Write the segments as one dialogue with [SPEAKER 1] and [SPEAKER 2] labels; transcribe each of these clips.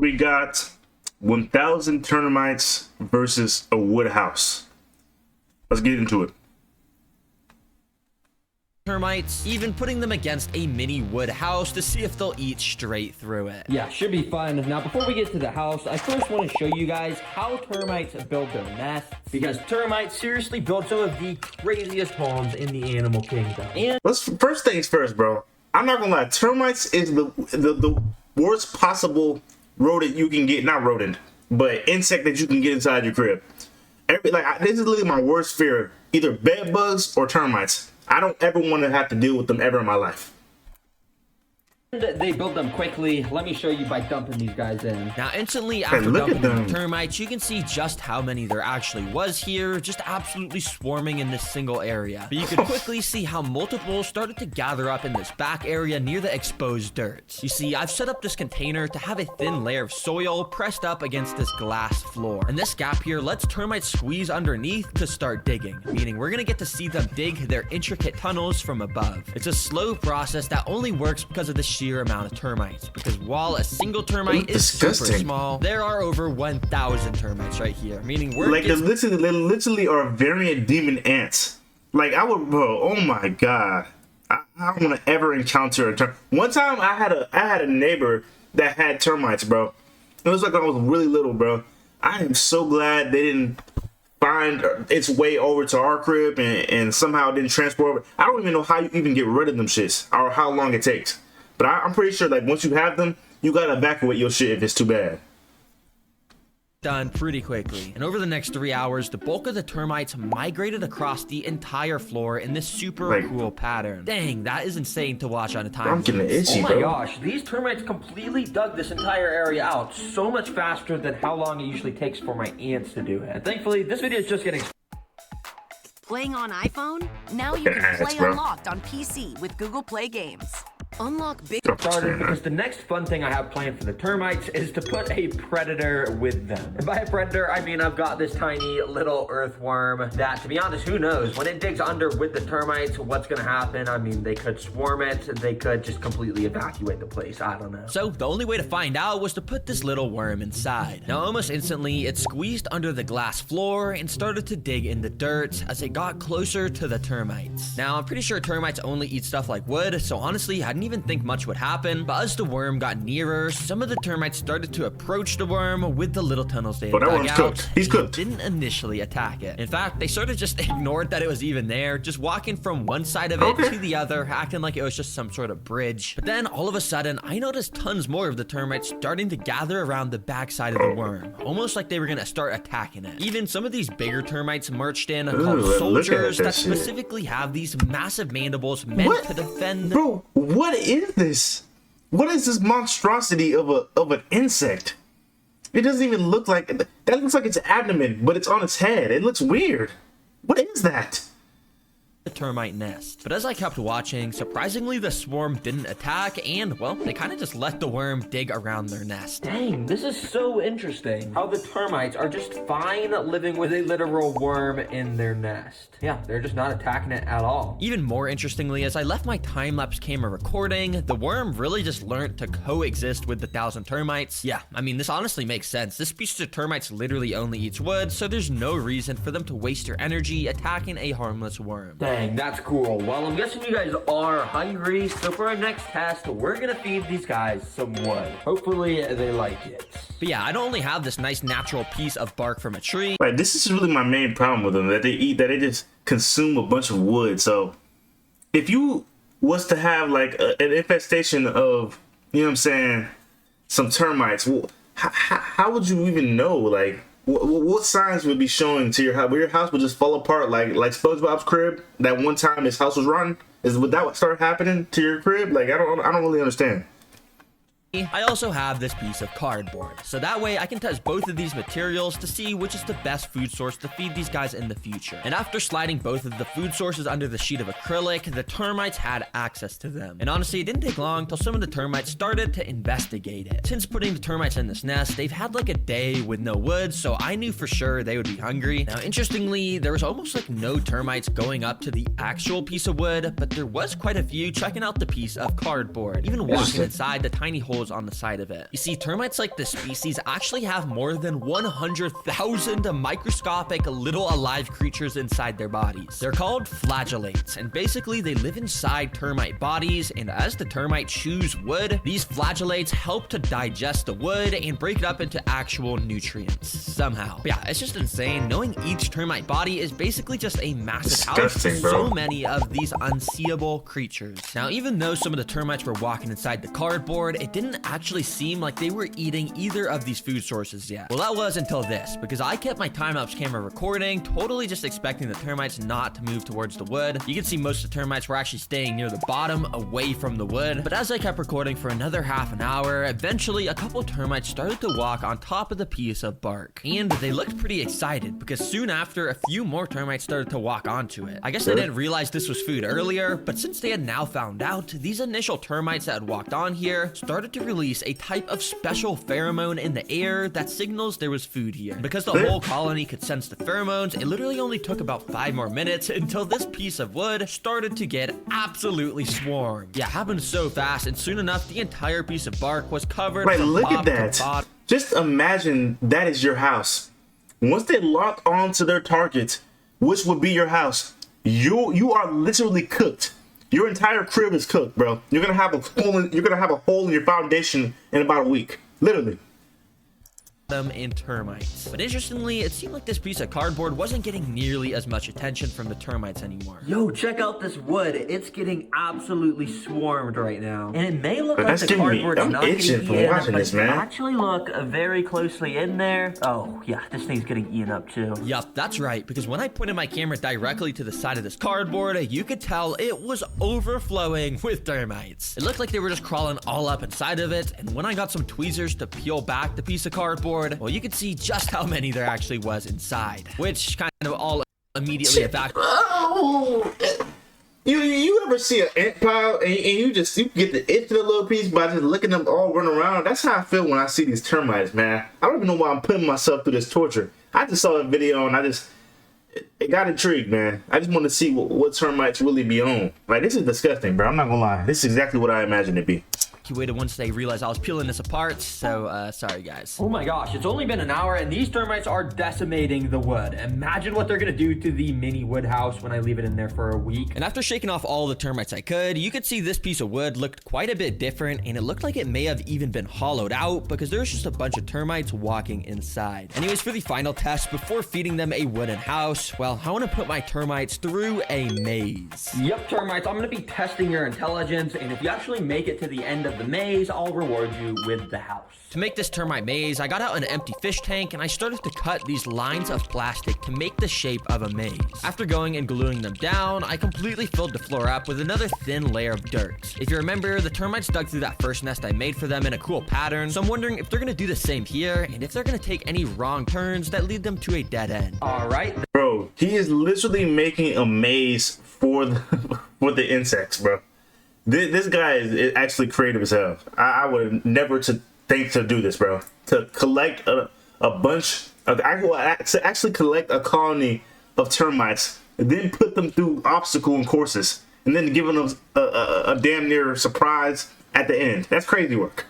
[SPEAKER 1] we got 1,000 termites versus a wood house. Let's get into it.
[SPEAKER 2] Termites, even putting them against a mini wood house to see if they'll eat straight through it.
[SPEAKER 3] Yeah, should be fun. Now, before we get to the house, I first want to show you guys how termites build their nests, because termites seriously build some of the craziest homes in the animal kingdom. And
[SPEAKER 1] First things first, bro. I'm not gonna lie, termites is the worst possible rodent you can get. Not rodent, but insect that you can get inside your crib. This is literally my worst fear: either bed bugs or termites. I don't ever want to have to deal with them ever in my life.
[SPEAKER 3] they build them quickly. Let me show you by dumping these guys in.
[SPEAKER 2] Now, instantly after dumping the termites, you can see just how many there actually was here, just absolutely swarming in this single area. But you could quickly see how multiple started to gather up in this back area near the exposed dirt. You see, I've set up this container to have a thin layer of soil pressed up against this glass floor. And this gap here lets termites squeeze underneath to start digging, meaning we're gonna get to see them dig their intricate tunnels from above. It's a slow process that only works because of the sheer amount of termites, because while a single termite is super small, there are over 1,000 termites right here, meaning we're
[SPEAKER 1] like they literally are variant demon ants. Like I would, bro. Oh my god, I don't want to ever encounter a termite. One time I had a neighbor that had termites, bro. It was like I was really little, bro. I am so glad they didn't find its way over to our crib and somehow didn't transport. I don't even know how you even get rid of them shits or how long it takes. But I'm pretty sure, like, once you have them, you gotta evacuate your shit if it's too bad.
[SPEAKER 2] Done pretty quickly. And over the next 3 hours, the bulk of the termites migrated across the entire floor in this super cool pattern. Dang, that is insane to watch on a time.
[SPEAKER 1] I'm getting itchy,
[SPEAKER 3] bro. Oh my gosh, these termites completely dug this entire area out so much faster than how long it usually takes for my ants to do it. And thankfully, this video is just getting...
[SPEAKER 4] Playing on iPhone? Now you can play Unlocked on PC with Google Play Games. Unlock big
[SPEAKER 3] started because the next fun thing I have planned for the termites is to put a predator with them. And by a predator, I mean I've got this tiny little earthworm that, to be honest, who knows? When it digs under with the termites, what's gonna happen? I mean, they could swarm it, they could just completely evacuate the place, I don't know.
[SPEAKER 2] So the only way to find out was to put this little worm inside. Now almost instantly, it squeezed under the glass floor and started to dig in the dirt as it got closer to the termites. Now I'm pretty sure termites only eat stuff like wood, so honestly, I didn't even think much would happen, but as the worm got nearer, some of the termites started to approach the worm with the little tunnels they had dug out.
[SPEAKER 1] Cooked. He's cooked.
[SPEAKER 2] Didn't initially attack it. In fact, they sort of just ignored that it was even there, just walking from one side of it to the other, acting like it was just some sort of bridge. But then all of a sudden, I noticed tons more of the termites starting to gather around the backside of the worm, almost like they were gonna start attacking it. Even some of these bigger termites marched in called soldiers that specifically have these massive mandibles meant to defend.
[SPEAKER 1] Bro, what is this? What is this monstrosity of an insect? It doesn't even look like that. Looks like its abdomen, but it's on its head. It looks weird. What is that?
[SPEAKER 2] The termite nest. But as I kept watching, surprisingly the swarm didn't attack and, well, they kind of just let the worm dig around their nest.
[SPEAKER 3] Dang, this is so interesting. How the termites are just fine living with a literal worm in their nest. Yeah, they're just not attacking it at all.
[SPEAKER 2] Even more interestingly, as I left my time-lapse camera recording, the worm really just learned to coexist with the 1,000 termites. Yeah, I mean, this honestly makes sense. This species of termites literally only eats wood, so there's no reason for them to waste your energy attacking a harmless worm.
[SPEAKER 3] Dang, that's cool. Well, I'm guessing you guys are hungry, so for our next test, we're gonna feed these guys some wood. Hopefully, they like it.
[SPEAKER 2] But yeah, I don't only have this nice natural piece of bark from a tree.
[SPEAKER 1] Like, this is really my main problem with them, that they just consume a bunch of wood. So, if you was to have, like, an infestation of, you know what I'm saying, some termites, well, how would you even know, like, what signs would be showing to your house? Where your house would just fall apart like SpongeBob's crib? That one time his house was rotten? Would that start happening to your crib? Like, I don't really understand.
[SPEAKER 2] I also have this piece of cardboard, so that way I can test both of these materials to see which is the best food source to feed these guys in the future. And after sliding both of the food sources under the sheet of acrylic, the termites had access to them. And honestly, it didn't take long till some of the termites started to investigate it. Since putting the termites in this nest, they've had like a day with no wood, so I knew for sure they would be hungry. Now, interestingly, there was almost like no termites going up to the actual piece of wood, but there was quite a few checking out the piece of cardboard, even walking inside the tiny hole holes on the side of it. You see, termites like this species actually have more than 100,000 microscopic little alive creatures inside their bodies. They're called flagellates, and basically they live inside termite bodies, and as the termite chews wood, these flagellates help to digest the wood and break it up into actual nutrients somehow. But yeah, it's just insane knowing each termite body is basically just a massive house for so many of these unseeable creatures. Now, even though some of the termites were walking inside the cardboard, it didn't actually seem like they were eating either of these food sources yet. Well, that was until this, because I kept my time-lapse camera recording, totally just expecting the termites not to move towards the wood. You can see most of the termites were actually staying near the bottom, away from the wood. But as I kept recording for another half an hour, eventually a couple of termites started to walk on top of the piece of bark. And they looked pretty excited, because soon after, a few more termites started to walk onto it. I guess they didn't realize this was food earlier, but since they had now found out, these initial termites that had walked on here started to release a type of special pheromone in the air that signals there was food here. Because the whole colony could sense the pheromones, it literally only took about 5 more minutes until this piece of wood started to get absolutely swarmed. Yeah, it happened so fast, and soon enough, the entire piece of bark was covered from
[SPEAKER 1] look
[SPEAKER 2] top
[SPEAKER 1] at that.
[SPEAKER 2] to bottom.
[SPEAKER 1] Just imagine that is your house. Once they lock onto their target, which would be your house, you are literally cooked. Your entire crib is cooked, bro. You're gonna have a hole in your foundation in about a week, literally.
[SPEAKER 2] Them in termites. But interestingly, it seemed like this piece of cardboard wasn't getting nearly as much attention from the termites anymore.
[SPEAKER 3] Yo, check out this wood. It's getting absolutely swarmed right now. And it may look like
[SPEAKER 1] That's
[SPEAKER 3] the cardboard's not getting
[SPEAKER 1] itching from
[SPEAKER 3] eaten,
[SPEAKER 1] watching
[SPEAKER 3] but
[SPEAKER 1] this,
[SPEAKER 3] if you
[SPEAKER 1] man.
[SPEAKER 3] actually look very closely in there. Oh, yeah, this thing's getting eaten up too.
[SPEAKER 2] Yup, that's right, because when I pointed my camera directly to the side of this cardboard, you could tell it was overflowing with termites. It looked like they were just crawling all up inside of it, and when I got some tweezers to peel back the piece of cardboard, well, you could see just how many there actually was inside, which kind of all immediately evacuated.
[SPEAKER 1] Oh. You ever see an ant pile and you get the itch of the little piece by just looking them all run around? That's how I feel when I see these termites, man. I don't even know why I'm putting myself through this torture. I just saw a video and it got intrigued, man. I just want to see what termites really be on. Like, this is disgusting, bro. I'm not gonna lie. This is exactly what I imagined it be.
[SPEAKER 2] He waited once they realized I was peeling this apart, so sorry guys.
[SPEAKER 3] Oh my gosh, it's only been an hour and these termites are decimating the wood. Imagine what they're gonna do to the mini wood house when I leave it in there for a week.
[SPEAKER 2] And after shaking off all the termites I could, you could see this piece of wood looked quite a bit different, and it looked like it may have even been hollowed out because there was just a bunch of termites walking inside. Anyways, for the final test, before feeding them a wooden house, well, I want to put my termites through a maze.
[SPEAKER 3] Yep, termites, I'm gonna be testing your intelligence, and if you actually make it to the end of the maze, I'll reward you with the house.
[SPEAKER 2] To make this termite maze, I got out an empty fish tank and I started to cut these lines of plastic to make the shape of a maze. After going and gluing them down, I completely filled the floor up with another thin layer of dirt. If you remember, the termites dug through that first nest I made for them in a cool pattern, so I'm wondering if they're gonna do the same here and if they're gonna take any wrong turns that lead them to a dead end.
[SPEAKER 3] All right.
[SPEAKER 1] Bro, he is literally making a maze for the insects, bro. This guy is actually creative as hell. I would never think to do this, bro. To collect a bunch of actually collect a colony of termites and then put them through obstacle and courses and then giving them a damn near surprise at the end. That's crazy work.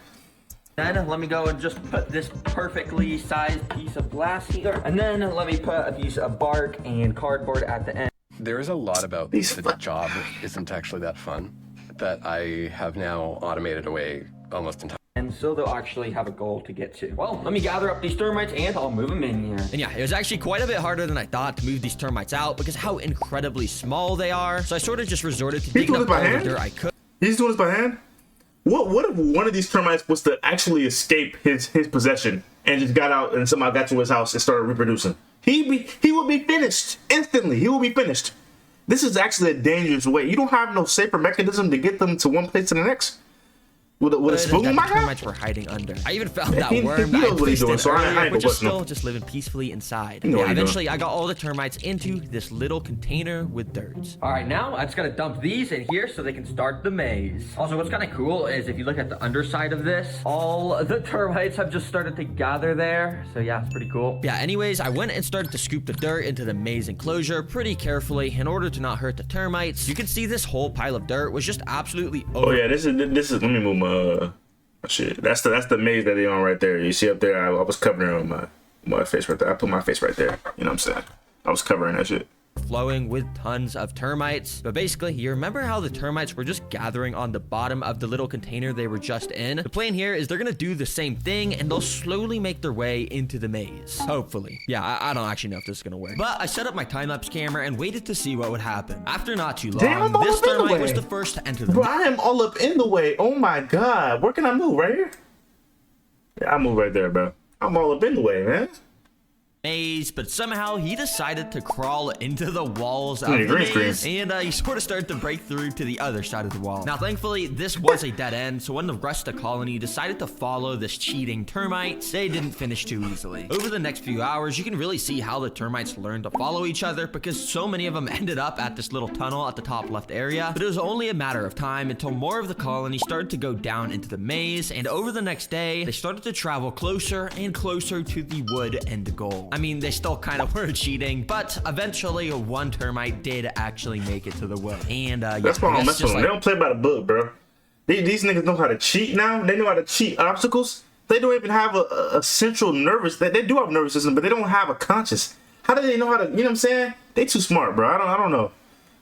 [SPEAKER 3] Then let me go and just put this perfectly sized piece of glass here, and then let me put a piece of bark and cardboard at the end.
[SPEAKER 5] There is a lot about the job that isn't actually that fun that I have now automated away almost entirely.
[SPEAKER 3] And so they'll actually have a goal to get to. Well, let me gather up these termites and I'll move them in here.
[SPEAKER 2] And yeah, it was actually quite a bit harder than I thought to move these termites out because how incredibly small they are. So I sort of just resorted to digging up all the dirt I could.
[SPEAKER 1] He's doing this by hand? What if one of these termites was to actually escape his possession and just got out and somehow got to his house and started reproducing? He would be finished instantly. He will be finished. This is actually a dangerous way. You don't have no safer mechanism to get them to one place to the next. With a spoon, my guy?
[SPEAKER 2] Termites were hiding under. I even found that worm
[SPEAKER 1] he knows what he's doing, so I ain't
[SPEAKER 2] which is still just living peacefully inside. Yeah, eventually I got all the termites into this little container with dirt.
[SPEAKER 3] All right, now I just gotta dump these in here so they can start the maze. Also, what's kind of cool is if you look at the underside of this, all the termites have just started to gather there. So yeah, it's pretty cool.
[SPEAKER 2] Yeah, anyways, I went and started to scoop the dirt into the maze enclosure pretty carefully in order to not hurt the termites. You can see this whole pile of dirt was just absolutely over.
[SPEAKER 1] Oh yeah, this is let me move my Shit, that's the maze that they on right there. You see up there, I was covering my face right there. I put my face right there. You know what I'm saying? I was covering that shit.
[SPEAKER 2] Flowing with tons of termites. But basically, you remember how the termites were just gathering on the bottom of the little container they were just in? The plan here is they're gonna do the same thing, and they'll slowly make their way into the maze. Hopefully. Yeah, I don't actually know if this is gonna work. But I set up my time-lapse camera and waited to see what would happen. After not too long, this termite was the first to enter the maze.
[SPEAKER 1] Bro, I am all up in the way. Oh my god. Where can I move? Right here? Yeah, I move right there, bro. I'm all up in the way, man.
[SPEAKER 2] Maze, but somehow he decided to crawl into the walls of the maze, and he sort of started to break through to the other side of the wall. Now, thankfully, this was a dead end, so when the rest of the colony decided to follow this cheating termite, they didn't finish too easily. Over the next few hours, you can really see how the termites learned to follow each other, because so many of them ended up at this little tunnel at the top left area, but it was only a matter of time until more of the colony started to go down into the maze, and over the next day, they started to travel closer and closer to the wood end goal. I mean, they still kind of were cheating, but eventually one termite did actually make it to the wood. And
[SPEAKER 1] that's why I'm messing with them. They don't play by the book, bro. These niggas know how to cheat now. They know how to cheat obstacles. They don't even have a central nervous. They do have a nervous system, but they don't have a conscious. How do they know how to? You know what I'm saying? They too smart, bro. I don't know.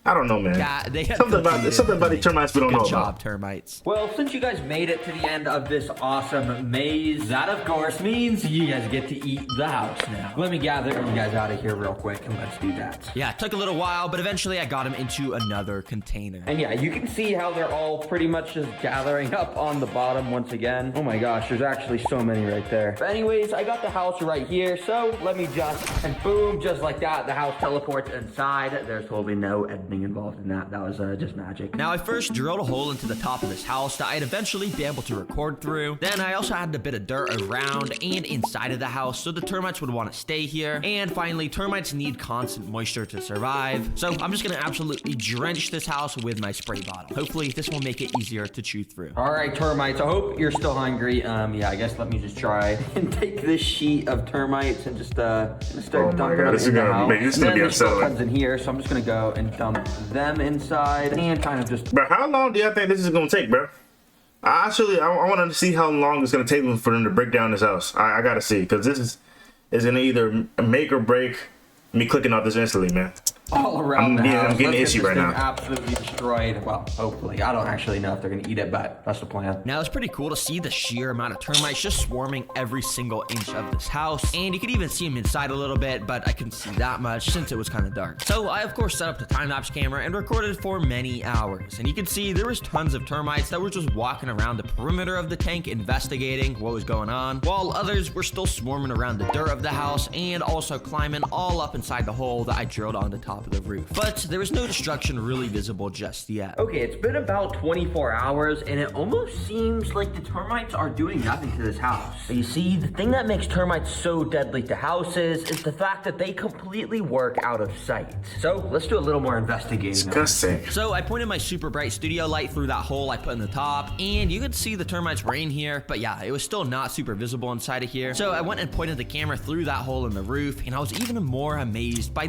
[SPEAKER 1] I don't know, man.
[SPEAKER 2] Yeah, they
[SPEAKER 1] something about the termites we don't know about.
[SPEAKER 2] Good job, termites.
[SPEAKER 3] Well, since you guys made it to the end of this awesome maze, that of course means you guys get to eat the house now. Let me gather you guys out of here real quick and let's do that.
[SPEAKER 2] Yeah, it took a little while, but eventually I got him into another container.
[SPEAKER 3] And yeah, you can see how they're all pretty much just gathering up on the bottom once again. Oh my gosh, there's actually so many right there. But anyways, I got the house right here, so let me and boom, just like that, the house teleports inside. There's totally no editing involved in that. That was just magic.
[SPEAKER 2] Now I first drilled a hole into the top of this house that I'd eventually be able to record through. Then I also added a bit of dirt around and inside of the house so the termites would want to stay here. And finally, termites need constant moisture to survive. So I'm just gonna absolutely drench this house with my spray bottle. Hopefully this will make it easier to chew through.
[SPEAKER 3] All right, termites, I hope you're still hungry. Yeah, I guess let me just try and take this sheet of termites and just start dumping them in the house.
[SPEAKER 1] This is gonna be unsettling.
[SPEAKER 3] In here, so I'm just gonna go and dump them inside and kind of just.
[SPEAKER 1] Bro, how long do you think this is gonna take, bro? I want to see how long it's gonna take for them to break down this house. I gotta see, because this is gonna either make or break me clicking off this instantly, man.
[SPEAKER 3] All around the house.
[SPEAKER 1] I'm getting itchy right now.
[SPEAKER 3] Absolutely destroyed. Well, hopefully. I don't actually know if they're gonna eat it, but that's the plan.
[SPEAKER 2] Now it's pretty cool to see the sheer amount of termites just swarming every single inch of this house, and you could even see them inside a little bit, but I couldn't see that much since it was kind of dark. So I of course set up the time-lapse camera and recorded for many hours, and you can see there was tons of termites that were just walking around the perimeter of the tank investigating what was going on, while others were still swarming around the dirt of the house and also climbing all up inside the hole that I drilled on the top of the roof. But there was no destruction really visible just yet.
[SPEAKER 3] Okay, it's been about 24 hours and it almost seems like the termites are doing nothing to this house. You see, the thing that makes termites so deadly to houses is the fact that they completely work out of sight. So let's do a little more investigating.
[SPEAKER 1] Disgusting.
[SPEAKER 2] So I pointed my super bright studio light through that hole I put in the top, and you could see the termites were in here, but yeah, it was still not super visible inside of here. So I went and pointed the camera through that hole in the roof, and I was even more amazed by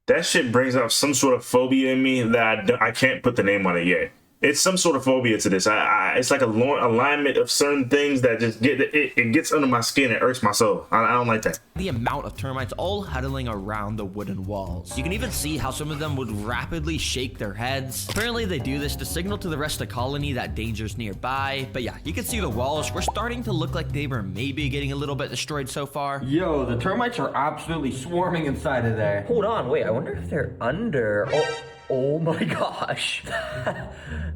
[SPEAKER 1] that shit brings up some sort of phobia in me that I can't put the name on it yet. It's some sort of phobia to this. It's like a alignment of certain things that just it gets under my skin. It irks my soul. I don't like that.
[SPEAKER 2] The amount of termites all huddling around the wooden walls. You can even see how some of them would rapidly shake their heads. Apparently they do this to signal to the rest of the colony that danger's nearby. But yeah, you can see the walls were starting to look like they were maybe getting a little bit destroyed so far.
[SPEAKER 3] Yo, the termites are absolutely swarming inside of there. Hold on, wait, I wonder if they're under. Oh my gosh.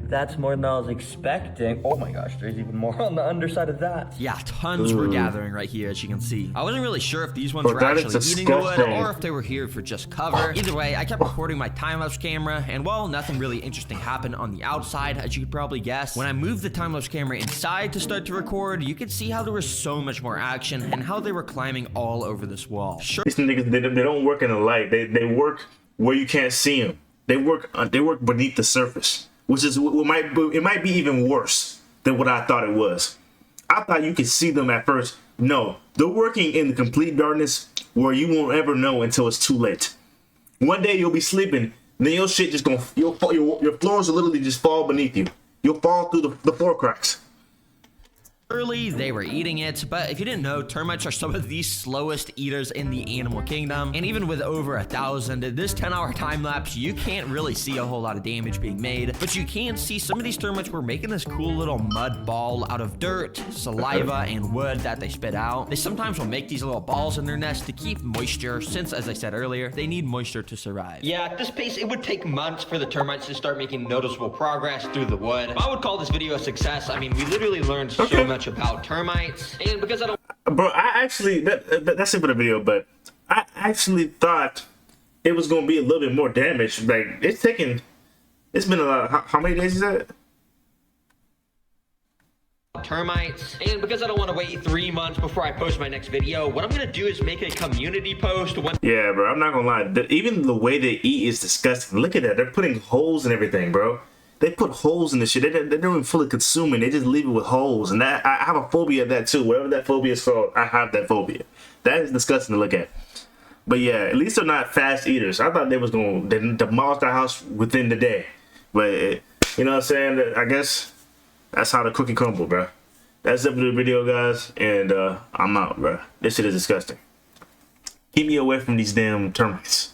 [SPEAKER 3] That's more than I was expecting. Oh my gosh, there's even more on the underside of that.
[SPEAKER 2] Yeah, tons were gathering right here, as you can see. I wasn't really sure if these ones were actually eating the wood or if they were here for just cover. Either way, I kept recording my time-lapse camera, and while nothing really interesting happened on the outside, as you could probably guess, when I moved the time-lapse camera inside to start to record, you could see how there was so much more action and how they were climbing all over this wall. Sure.
[SPEAKER 1] These niggas, they don't work in the light. They work where you can't see them. They work beneath the surface, which is it might be even worse than what I thought it was. I thought you could see them at first. No, they're working in the complete darkness where you won't ever know until it's too late. One day you'll be sleeping, then your shit just your floors will literally just fall beneath you, you'll fall through the floor cracks.
[SPEAKER 2] Early, they were eating it, but if you didn't know, termites are some of the slowest eaters in the animal kingdom, and even with over 1,000, in this 10-hour time lapse, you can't really see a whole lot of damage being made, but you can see some of these termites were making this cool little mud ball out of dirt, saliva, and wood that they spit out. They sometimes will make these little balls in their nest to keep moisture, since, as I said earlier, they need moisture to survive. Yeah, at this pace, it would take months for the termites to start making noticeable progress through the wood. I would call this video a success. I mean, we literally learned so much about termites, and because I don't,
[SPEAKER 1] bro, I actually that's it for the video, but I actually thought it was gonna be a little bit more damage. Like it's been a lot. How many days is that?
[SPEAKER 3] Termites, and because I don't want to wait 3 months before I post my next video, what I'm gonna do is make a community post.
[SPEAKER 1] Yeah, bro, I'm not gonna lie. Even the way they eat is disgusting. Look at that. They're putting holes in everything, bro. They put holes in the shit. They're not even fully consuming. They just leave it with holes. And that I have a phobia of that too. Whatever that phobia is called, I have that phobia. That is disgusting to look at. But yeah, at least they're not fast eaters. I thought they was going to demolish the house within the day. But you know what I'm saying? I guess that's how the cookie crumble, bro. That's it for the video, guys. And I'm out, bro. This shit is disgusting. Keep me away from these damn termites.